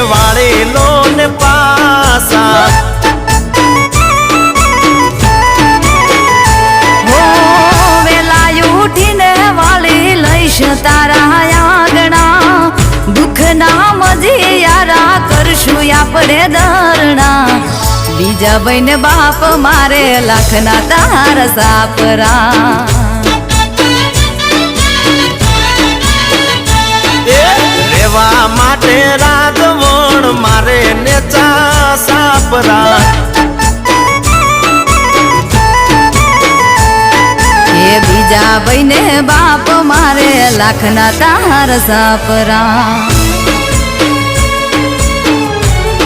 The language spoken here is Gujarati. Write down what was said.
વાળી લો ને પાસા તારા આંગણા દુઃખ ના મજીયારા કરશું આપણે દરણા બીજા બહેન બાપ મારે લાખના તાર સાપરા રેવા માટે રાધવણ મારે નેચા સાપરા બીજા બહેને બાપ મારે લાખના તાર સાપરા